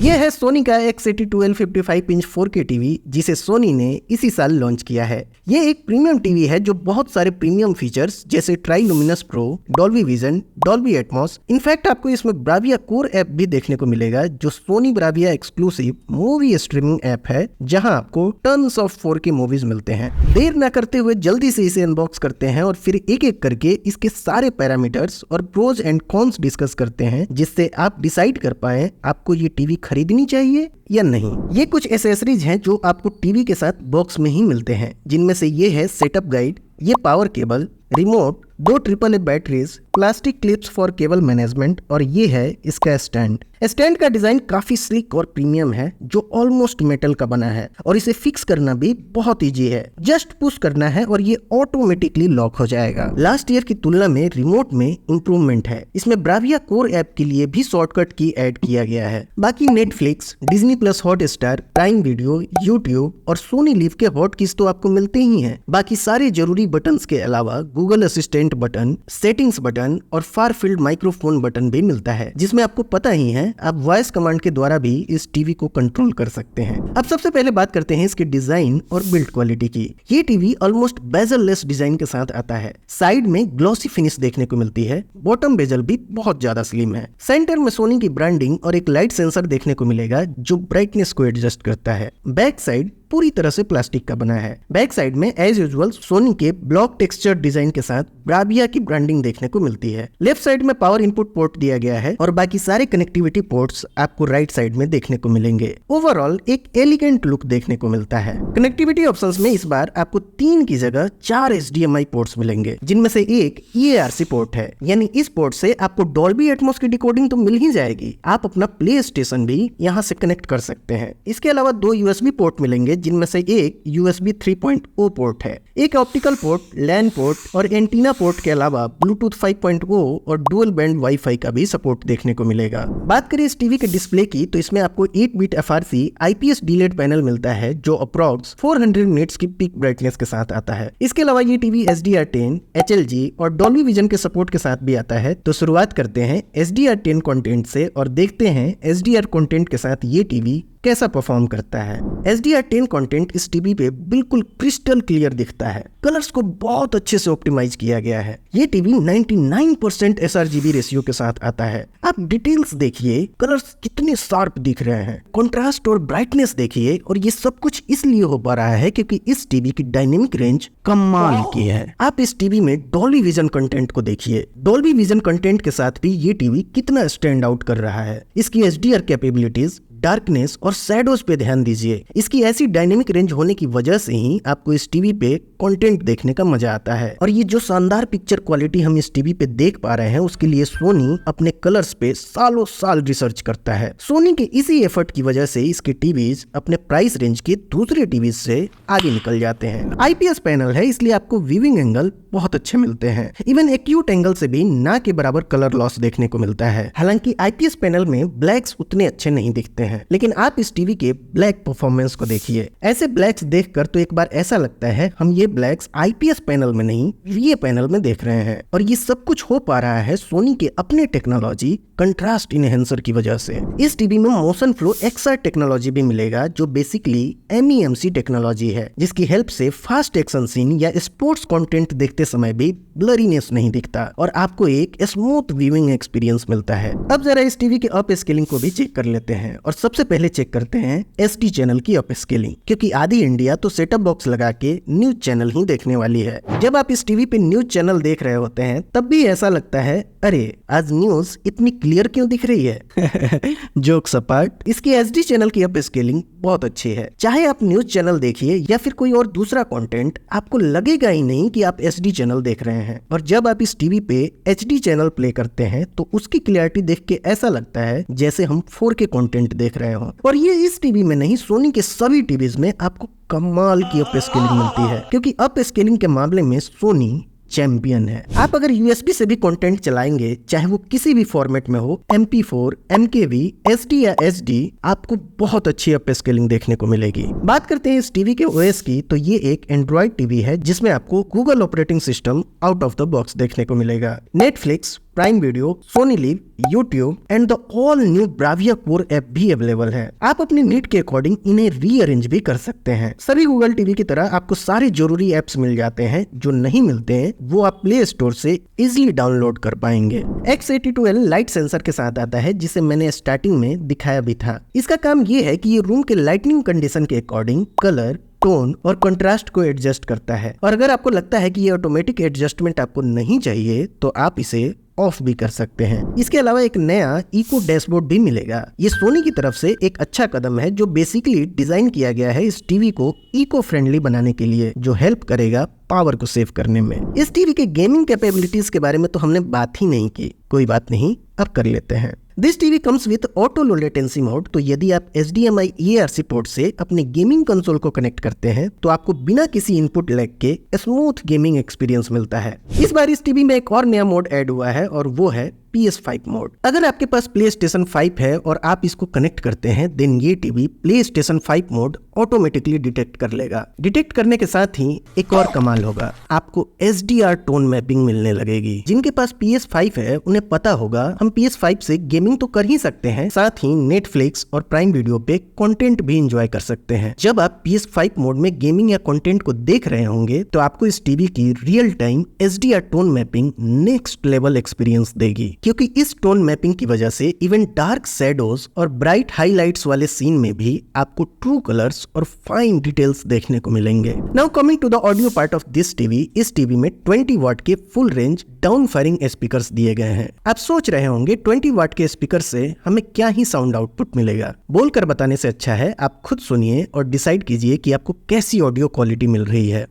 ये है सोनी का X82L 55 इंच 4K टीवी जिसे सोनी ने इसी साल लॉन्च किया है। ये एक प्रीमियम टीवी है जो बहुत सारे प्रीमियम फीचर्स जैसे try luminous pro, Dolby vision, Dolby Atmos, in fact आपको इसमें ब्राविया कोर ऐप भी देखने को मिलेगा जो Sony Bravia exclusive movie streaming app है जहां आपको टन्स ऑफ 4K मूवीज मिलते हैं। देर न करते हुए जल्दी से इसे अनबॉक्स करते हैं और फिर एक एक करके इसके सारे पैरामीटर्स और प्रोज एंड कॉन्स डिस्कस करते हैं जिससे आप डिसाइड कर पाए आपको ये टीवी खरीदनी चाहिए या नहीं। ये कुछ एसेसरीज हैं जो आपको टीवी के साथ बॉक्स में ही मिलते हैं, जिनमें से ये है सेटअप गाइड, ये power cable, remote, 2 AAA batteries, plastic clips for cable management और ये है इसका स्टैंड। स्टैंड का डिजाइन काफी स्लिक और प्रीमियम है जो ऑलमोस्ट मेटल का बना है और इसे फिक्स करना भी बहुत इजी है। जस्ट पुश करना है और ये ऑटोमेटिकली लॉक हो जाएगा। लास्ट ईयर की तुलना में रिमोट में इंप्रूवमेंट है। इसमें ब्राविया कोर ऐप के लिए भी शॉर्टकट की ऐड किया गया है। बाकी Netflix, Disney plus Hotstar, prime video, YouTube और सोनी लिव के हॉटकीज तो आपको मिलते ही हैं। बाकी सारे जरूरी बटन्स के अलावा Google assistant button, settings button और फार फील्ड माइक्रोफोन बटन भी मिलता है जिसमें आपको पता ही है आप वॉइस कमांड के द्वारा भी इस टीवी को कंट्रोल कर सकते हैं। अब सबसे पहले बात करते हैं इसके डिजाइन और बिल्ड क्वालिटी की। ये TV almost bezel less design के साथ आता है। साइड में ग्लॉसी फिनिश देखने को मिलती है। बॉटम बेजल भी बहुत ज्यादा स्लिम है। सेंटर में सोनी की ब्रांडिंग और एक लाइट सेंसर देखने को मिलेगा जो ब्राइटनेस को एडजस्ट करता है। बैक साइड पूरी तरह से प्लास्टिक का बना है। बैक साइड में एज यूजुअल सोनी के ब्लॉक टेक्सचर डिजाइन के साथ ब्राविया की ब्रांडिंग देखने को मिलती है। लेफ्ट साइड में पावर इनपुट पोर्ट दिया गया है और बाकी सारे कनेक्टिविटी पोर्ट्स आपको राइट साइड में देखने को मिलेंगे। ओवरऑल एक एलिगेंट लुक देखने को मिलता है। कनेक्टिविटी ऑप्शंस में इस बार आपको 3 की जगह 4 HDMI पोर्ट्स मिलेंगे जिनमें से एक EARC पोर्ट है, यानी इस पोर्ट से आपको डॉल्बी एटमॉस की डिकोडिंग तो मिल ही जाएगी। आप अपना प्ले स्टेशन भी यहाँ से कनेक्ट कर सकते हैं। इसके अलावा 2 USB पोर्ट मिलेंगे जिनमें से एक USB 3.0 पोर्ट है। एक ऑप्टिकल पोर्ट, लैन पोर्ट और एंटीना पोर्ट के अलावा ब्लूटूथ 5.0 और डुअल बैंड वाईफाई का भी सपोर्ट देखने को मिलेगा। बात करें इस टीवी के डिस्प्ले की तो इसमें आपको 8 बिट FRC IPS डीलेड पैनल मिलता है जो अप्रॉक्स 400 निट्स की पीक ब्राइटनेस के साथ आता है। इसके अलावा ये टीवी HDR10, HLG और डॉल्बी विजन के सपोर्ट के साथ भी आता है। तो शुरुआत करते हैं HDR10 कंटेंट से और देखते हैं HDR कंटेंट के साथ ये टीवी कैसा परफॉर्म करता है। HDR10 कंटेंट इस टीवी पे बिल्कुल क्रिस्टल क्लियर दिखता है। कलर्स को बहुत अच्छे से ऑप्टिमाइज किया गया है। ये टीवी 99% sRGB रेशियो के साथ आता है। आप डिटेल्स देखिए, कलर्स कितने शार्प दिख रहे हैं। कंट्रास्ट और ब्राइटनेस देखिए और ये सब कुछ इसलिए हो पा रहा है क्योंकि इस टीवी की डायनेमिक रेंज कमाल की है। आप इस टीवी में डॉल्बी विजन कंटेंट को देखिए। डॉल्बी विजन कंटेंट के साथ भी ये टीवी कितना स्टैंड आउट कर रहा है। इसकी HDR कैपेबिलिटीज, डार्कनेस और शैडोज पे ध्यान दीजिए। इसकी ऐसी डायनेमिक रेंज होने की वजह से ही आपको इस टीवी पे कंटेंट देखने का मजा आता है। और ये जो शानदार पिक्चर क्वालिटी हम इस टीवी पे देख पा रहे हैं उसके लिए सोनी अपने कलर्स पे सालों साल रिसर्च करता है। सोनी के इसी एफर्ट की वजह से इसके टीवीज अपने प्राइस रेंज के दूसरे टीवीज से आगे निकल जाते हैं। IPS पैनल है इसलिए आपको व्यूइंग एंगल बहुत अच्छे मिलते हैं। इवन एक्यूट एंगल से भी ना के बराबर कलर लॉस देखने को मिलता है। हालांकि IPS पैनल में ब्लैक्स उतने अच्छे नहीं दिखते हैं, लेकिन आप इस टीवी के ब्लैक परफॉर्मेंस को देखिए। ऐसे ब्लैक्स देखकर तो एक बार ऐसा लगता है हम ये ब्लैक्स IPS पैनल में नहीं VA पैनल में देख रहे हैं। और ये सब कुछ हो पा रहा है सोनी के अपने टेक्नोलॉजी कंट्रास्ट इनहेंसर की वजह से। इस टीवी में मोशन फ्लो XR टेक्नोलॉजी भी मिलेगा जो बेसिकली MEMC टेक्नोलॉजी है, जिसकी हेल्प से फास्ट एक्शन सीन या स्पोर्ट्स कंटेंट देखते समय भी ब्लरीनेस नहीं दिखता और आपको एक स्मूथ व्यूइंग एक्सपीरियंस मिलता है। अब जरा इस टीवी के अप स्केलिंग को भी चेक कर लेते हैं और सबसे पहले चेक करते हैं SD चैनल की अप स्केलिंग, क्योंकि आधी इंडिया तो सेटअप बॉक्स लगा के न्यूज चैनल ही देखने वाली है। जब आप इस टीवी पे न्यूज चैनल देख रहे होते हैं तब भी ऐसा लगता है अरे आज न्यूज इतनी क्लियर क्यों दिख रही है। जोक्स अपार्ट, इसकी SD चैनल की अप स्केलिंग बहुत अच्छी है। चाहे आप न्यूज चैनल देखिए या फिर कोई और दूसरा कंटेंट, आपको लगेगा ही नहीं कि आप SD चैनल देख रहे हैं। और जब आप इस टीवी पे HD चैनल प्ले करते हैं तो उसकी क्लियरिटी देख के ऐसा लगता है जैसे हम 4K कंटेंट देख रहे हो। और ये इस टीवी में नहीं, सोनी के सभी टीवीज में आपको कमाल की अप स्केलिंग मिलती है, क्योंकि अप स्केलिंग के मामले में सोनी चैंपियन है। आप अगर USB से भी कंटेंट चलाएंगे, चाहे वो किसी भी फॉर्मेट में हो, MP4, MKV, SD या SD, आपको बहुत अच्छी अप स्केलिंग देखने को मिलेगी। बात करते हैं इस टीवी के OS की, तो ये एक एंड्रॉइड टीवी है जिसमें आपको Google operating system out of the box देखने को मिलेगा। Netflix, Prime Video, Sony Liv, YouTube and the all new Bravia core app भी अवेलेबल है। आप अपनी नीड के अकॉर्डिंग इन्हें रीअरेंज भी कर सकते हैं। सभी गूगल टीवी की तरह आपको सारे जरूरी एप्स मिल जाते हैं। जो नहीं मिलते हैं वो आप प्ले स्टोर से इजिली डाउनलोड कर पाएंगे। X82L लाइट सेंसर के साथ आता है, जिसे मैंने स्टार्टिंग में दिखाया भी था। इसका काम ये है कि ये रूम के लाइटनिंग कंडीशन के अकॉर्डिंग कलर, टोन और कंट्रास्ट को एडजस्ट करता है। और अगर आपको लगता है कि ये ऑटोमेटिक एडजस्टमेंट आपको नहीं चाहिए तो आप इसे ऑफ भी कर सकते हैं। इसके अलावा एक नया इको डैशबोर्ड भी मिलेगा। ये सोनी की तरफ से एक अच्छा कदम है जो बेसिकली डिजाइन किया गया है इस टीवी को इको फ्रेंडली बनाने के लिए, जो हेल्प करेगा पावर को सेव करने में। इस टीवी के गेमिंग कैपेबिलिटीज के बारे में तो हमने बात ही नहीं की, कोई बात नहीं, अब कर लेते हैं। This TV comes with auto low latency mode. तो यदि आप HDMI EARC पोर्ट से अपने गेमिंग कंसोल को कनेक्ट करते हैं तो आपको बिना किसी इनपुट लैग के स्मूथ गेमिंग एक्सपीरियंस मिलता है। इस बार इस टीवी में एक और नया मोड ऐड हुआ है और वो है PS5 मोड। अगर आपके पास PlayStation 5 है और आप इसको कनेक्ट करते हैं देन ये TV PlayStation 5 mode automatically detect कर लेगा। डिटेक्ट करने के साथ ही एक और कमाल होगा, आपको HDR टोन मैपिंग मिलने लगेगी। जिनके पास PS5 है उन्हें पता होगा हम PS5 से गेमिंग तो कर ही सकते हैं, साथ ही Netflix और प्राइम वीडियो पे कंटेंट भी एंजॉय कर सकते हैं। जब आप PS5 मोड में गेमिंग या कंटेंट को देख रहे होंगे तो आपको इस टीवी की real time HDR tone mapping next level experience देगी, क्योंकि इस टोन मैपिंग की वजह से इवन डार्क शैडोज और ब्राइट हाइलाइट्स वाले सीन में भी आपको ट्रू कलर्स और फाइन डिटेल्स देखने को मिलेंगे। Now coming to the audio part of this TV, इस टीवी में 20 वाट के full range down firing speakers दिए गए हैं। आप सोच रहे होंगे 20 वाट के स्पीकर से हमें क्या ही साउंड आउटपुट मिलेगा। बोलकर बताने से अच्छा है आप खुद सुनिए और डिसाइड कीजिए कि आपको कैसी ऑडियो क्वालिटी मिल रही है।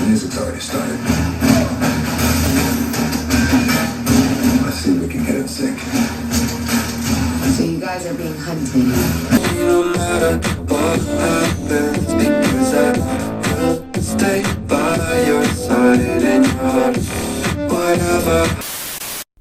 Music's already started. Let's see if we can get it sync. So you guys are being hunted. No matter what happens, because I will stay by your side in your heart. Whatever.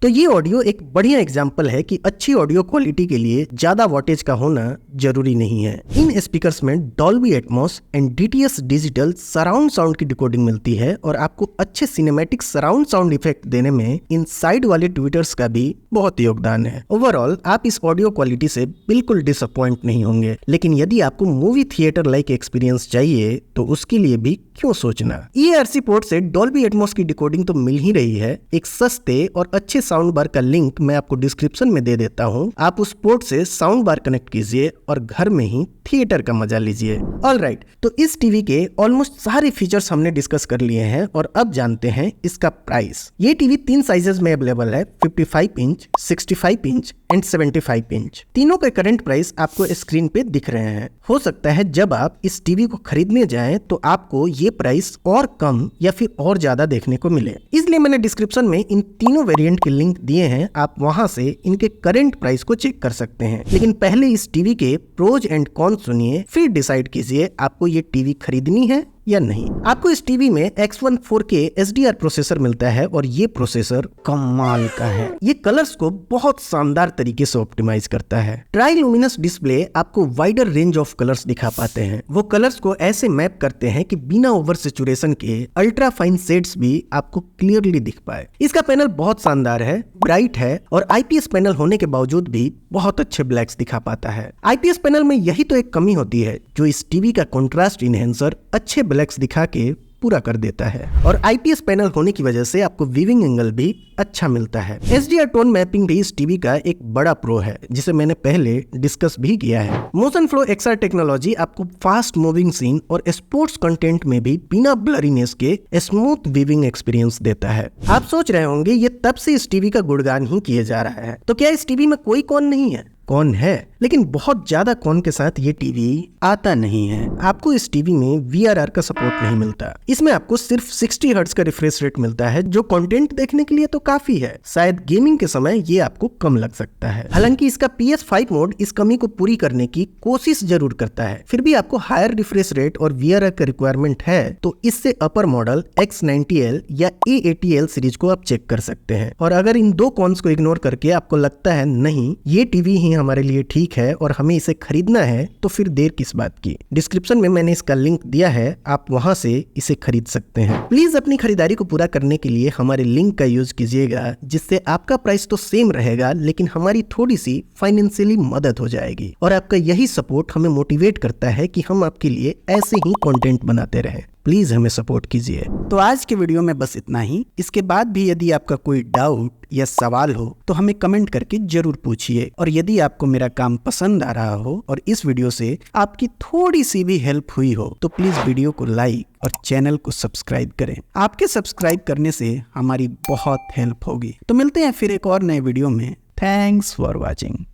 तो ये audio एक बढ़िया example है कि अच्छी audio quality के लिए ज्यादा वॉटेज का होना जरूरी नहीं है। इन स्पीकर्स में Dolby Atmos and DTS digital surround sound की डिकोडिंग मिलती है और आपको अच्छे सिनेमैटिक सराउंड साउंड इफेक्ट देने में इन साइड वाले ट्विटर्स का भी बहुत योगदान है। ओवरऑल आप इस ऑडियो क्वालिटी से बिल्कुल डिसअपॉइंट नहीं होंगे, लेकिन यदि आपको मूवी थिएटर लाइक एक्सपीरियंस चाहिए तो उसके लिए भी क्यों सोचना। EARC पोर्ट से डॉल्बी एटमॉस की डिकोडिंग तो मिल ही रही है। एक सस्ते और अच्छे साउंड बार का लिंक मैं आपको डिस्क्रिप्शन में दे देता हूं। आप उस पोर्ट से साउंड बार कनेक्ट कीजिए और घर में ही थिएटर का मजा लीजिए। ऑलराइट, तो इस टीवी के ऑलमोस्ट सारे फीचर्स हमने डिस्कस कर लिए हैं और अब जानते हैं इसका प्राइस। ये टीवी 3 साइजेस में अवेलेबल है, 55 इंच, 65 इंच एंड 75 इंच। तीनों के करंट प्राइस आपको स्क्रीन पे दिख रहे हैं। हो सकता है जब आप इस टीवी को खरीदने जाएं तो आपको ये प्राइस और कम या फिर और ज्यादा देखने को मिले, इसलिए मैंने डिस्क्रिप्शन में इन तीनों वेरिएंट के लिंक दिए हैं। आप वहां से इनके करंट प्राइस को चेक कर सकते हैं। लेकिन पहले इस टीवी के प्रोज एंड कॉन्स सुनिए, फिर डिसाइड कीजिए आपको ये टीवी खरीदनी है या नहीं। आपको इस टीवी में X1 4K HDR प्रोसेसर मिलता है और ये प्रोसेसर कमाल का है। ये कलर्स को बहुत शानदार तरीके से ऑप्टिमाइज करता है। ट्राई लुमिनस डिस्प्ले आपको वाइडर रेंज ऑफ कलर्स दिखा पाते हैं। वो कलर्स को ऐसे मैप करते हैं कि बिना ओवर सैचुरेशन के अल्ट्रा फाइन शेड्स भी आपको क्लियरली दिख पाए। इसका पैनल बहुत शानदार है, ब्राइट है और IPS पैनल होने के बावजूद भी बहुत अच्छे ब्लैक्स दिखा पाता है। IPS पैनल में यही तो एक कमी होती है जो इस टीवी का कंट्रास्ट इनहेंसर अच्छे ब्लैक्स दिखा के पूरा कर देता है। और IPS पैनल होने की वजह से आपको वीविंग एंगल भी अच्छा मिलता है। HDR टोन मैपिंग भी इस टीवी का एक बड़ा प्रो है, जिसे मैंने पहले डिस्कस भी किया है। मोशन फ्लो XR टेक्नोलॉजी आपको फास्ट मूविंग सीन और स्पोर्ट्स कंटेंट में भी बिना ब्लरीनेस के स्मूथ वीविंग एक्सपीरियंस देता है। आप सोच रहे होंगे ये तब से इस टीवी का गुणगान ही किए जा रहा है, तो क्या इस टीवी में कोई कौन नहीं है? कौन है, लेकिन बहुत ज्यादा कौन के साथ ये टीवी आता नहीं है। आपको इस टीवी में VRR का सपोर्ट नहीं मिलता। इसमें आपको सिर्फ 60 हर्ट्ज का रिफ्रेश रेट मिलता है, जो कंटेंट देखने के लिए तो काफी है। शायद गेमिंग के समय ये आपको कम लग सकता है। हालांकि इसका PS5 मोड इस कमी को पूरी करने की कोशिश जरूर करता है। फिर भी आपको हायर रिफ्रेश रेट और VRR का रिक्वायरमेंट है तो इससे अपर मॉडल X90L या A80L सीरीज को आप चेक कर सकते हैं। और अगर इन दो कॉन्स को इग्नोर करके आपको लगता है नहीं ये टीवी ही हमारे लिए ठीक वीक है और हमें इसे खरीदना है तो फिर देर किस बात की। डिस्क्रिप्शन में मैंने इसका लिंक दिया है, आप वहां से इसे खरीद सकते हैं। प्लीज अपनी खरीदारी को पूरा करने के लिए हमारे लिंक का यूज कीजिएगा, जिससे आपका प्राइस तो सेम रहेगा लेकिन हमारी थोड़ी सी फाइनेंशियली मदद हो जाएगी और आपका यही सपोर्ट हमें मोटिवेट करता है कि हम आपके लिए ऐसे ही कंटेंट बनाते रहें। प्लीज हमें सपोर्ट कीजिए। तो आज के वीडियो में बस इतना ही। इसके बाद भी यदि आपका कोई डाउट या सवाल हो तो हमें कमेंट करके जरूर पूछिए, और यदि आपको मेरा काम पसंद आ रहा हो और इस वीडियो से आपकी थोड़ी सी भी हेल्प हुई हो तो प्लीज वीडियो को लाइक और चैनल को सब्सक्राइब करें। आपके सब्सक्राइब करने से हमारी बहुत हेल्प होगी। तो मिलते हैं फिर एक और नए वीडियो में। Thanks for watching.